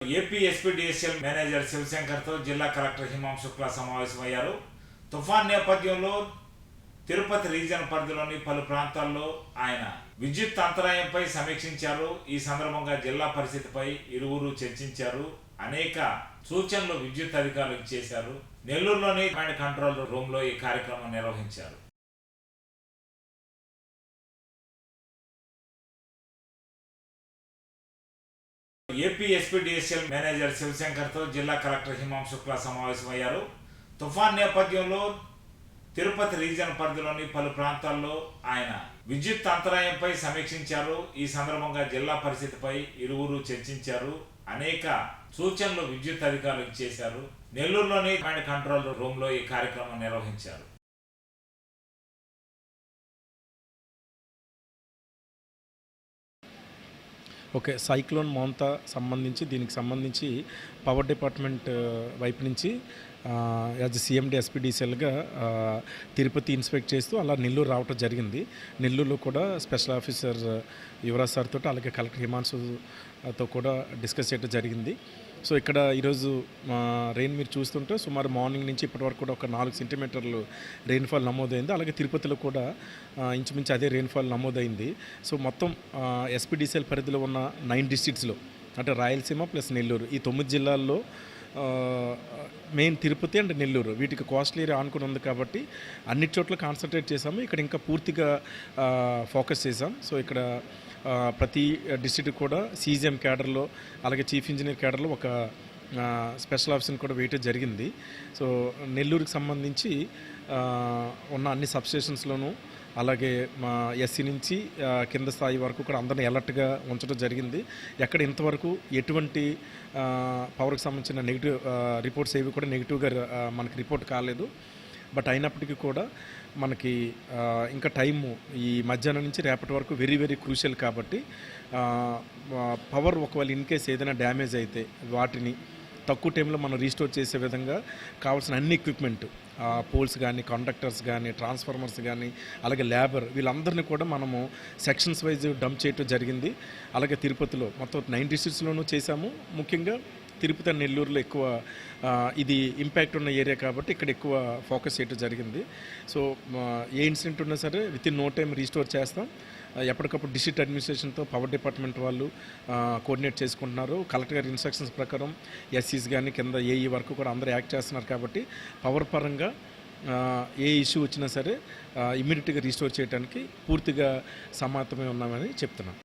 AP ఎస్పీడీఎస్ఎల్ manager శివశంకర్తో జిల్లా collector Himanshu Shukla సమావేశమయ్యారు. తుఫాన్ నేపథ్యంలో తిరుపతి రీజియన్ పరిధిలోని పలు ప్రాంతాల్లో ఆయన విద్యుత్ అంతరాయంపై సమీక్షించారు. ఈ సందర్భంగా జిల్లా పరిస్థితిపై ఇరువురు చర్చించారు. అనేక సూచనలు విద్యుత్ అధికారులకు చేశారు. నెల్లూరులోని కమాండ్ కంట్రోల్ రూమ్లో ఈ కార్యక్రమం నిర్వహించారు. ఏపీ ఎస్పీడీఎస్ఎల్ మేనేజర్ శివశంకర్తో జిల్లా కలెక్టర్ హిమాంశు శుక్లా సమావేశమయ్యారు. తుఫాన్ నేపథ్యంలో తిరుపతి రీజియన్ పరిధిలోని పలు ప్రాంతాల్లో ఆయన విద్యుత్ అంతరాయంపై సమీక్షించారు. ఈ సందర్భంగా జిల్లా పరిస్థితిపై ఇరువురు చర్చించారు. అనేక సూచనలు విద్యుత్ అధికారులకు చేశారు. నెల్లూరులోని కమాండ్ కంట్రోల్ రూమ్లో ఈ కార్యక్రమం నిర్వహించారు. ఓకే, సైక్లోన్ మోంతా దీనికి సంబంధించి పవర్ డిపార్ట్మెంట్ వైపు నుంచి యాజ్ సిఎండి ఎస్పీడీసీఎల్గా తిరుపతి ఇన్స్పెక్ట్ చేస్తూ అలా నెల్లూరు రావటం జరిగింది. నెల్లూరులో కూడా స్పెషల్ ఆఫీసర్ యువరాజ్ సార్తో అలాగే కలెక్టర్ హిమాంశుతో కూడా డిస్కస్ చేయడం జరిగింది. సో ఇక్కడ ఈరోజు రెయిన్ మీరు చూస్తుంటే సుమారు మార్నింగ్ నుంచి ఇప్పటి వరకు కూడా ఒక 4 సెంటీమీటర్లు రెయిన్ఫాల్ నమోదైంది. అలాగే తిరుపతిలో కూడా ఇంచుమించు అదే రెయిన్ఫాల్ నమోదైంది. సో మొత్తం ఎస్పీడీసీఎల్ పరిధిలో ఉన్న 9 డిస్ట్రిక్ట్స్లో అంటే రాయలసీమ ప్లస్ నెల్లూరు ఈ 9 జిల్లాల్లో మెయిన్ తిరుపతి అండ్ నెల్లూరు వీటికి కోస్టల్ ఏరియా ఆనుకుని ఉంది కాబట్టి అన్ని చోట్ల కాన్సన్ట్రేట్ చేసాము. ఇక్కడ ఇంకా పూర్తిగా ఫోకస్ చేసాం. సో ఇక్కడ ప్రతి డిస్ట్రిక్ట్ కూడా సీజీఎం క్యాడర్లో అలాగే చీఫ్ ఇంజనీర్ క్యాడర్లో ఒక స్పెషల్ ఆఫీసర్ని కూడా వేయటం జరిగింది. సో నెల్లూరుకి సంబంధించి ఉన్న అన్ని సబ్స్టేషన్స్లోనూ అలాగే మా ఎస్సీ నుంచి కింద స్థాయి వరకు కూడా అందరిని అలర్ట్గా ఉంచడం జరిగింది. ఎక్కడ ఇంతవరకు ఎటువంటి పవర్కి సంబంధించిన నెగిటివ్ రిపోర్ట్స్ ఏవి కూడా నెగిటివ్గా మనకి రిపోర్ట్ కాలేదు. బట్ అయినప్పటికీ కూడా మనకి ఇంకా టైము ఈ మధ్యాహ్నం నుంచి రేపటి వరకు వెరీ వెరీ క్రూషియల్ కాబట్టి పవర్ ఒకవేళ ఇన్ కేస్ ఏదైనా డ్యామేజ్ అయితే వాటిని తక్కువ టైంలో మనం రీస్టోర్ చేసే విధంగా కావాల్సిన అన్ని ఎక్విప్మెంట్ పోల్స్ కానీ కండక్టర్స్ కానీ ట్రాన్స్ఫార్మర్స్ కానీ అలాగే లేబర్ వీళ్ళందరినీ కూడా మనము సెక్షన్స్ వైజ్ డంప్ చేయటం జరిగింది. అలాగే తిరుపతిలో మొత్తం 9 డిస్ట్రిక్ట్స్లోనూ చేశాము. ముఖ్యంగా తిరుపతి అండ్ నెల్లూరులో ఎక్కువ ఇది ఇంపాక్ట్ ఉన్న ఏరియా కాబట్టి ఇక్కడ ఎక్కువ ఫోకస్ చేయటం జరిగింది. సో ఏ ఇన్సిడెంట్ ఉన్నా సరే within no time restore చేస్తాం. ఎప్పటికప్పుడు డిస్ట్రిక్ట్ అడ్మినిస్ట్రేషన్తో పవర్ డిపార్ట్మెంట్ వాళ్ళు కోఆర్డినేట్ చేసుకుంటున్నారు. కలెక్టర్ గారి ఇన్స్ట్రక్షన్స్ ప్రకారం ఎస్సీస్ కానీ కింద ఏఈ వరకు కూడా అందరూ యాక్ట్ చేస్తున్నారు కాబట్టి పవర్ పరంగా ఏ ఇష్యూ వచ్చినా సరే ఇమ్మీడియట్గా రీస్టోర్ చేయడానికి పూర్తిగా సమాయత్తమై ఉన్నామని చెప్తున్నాం.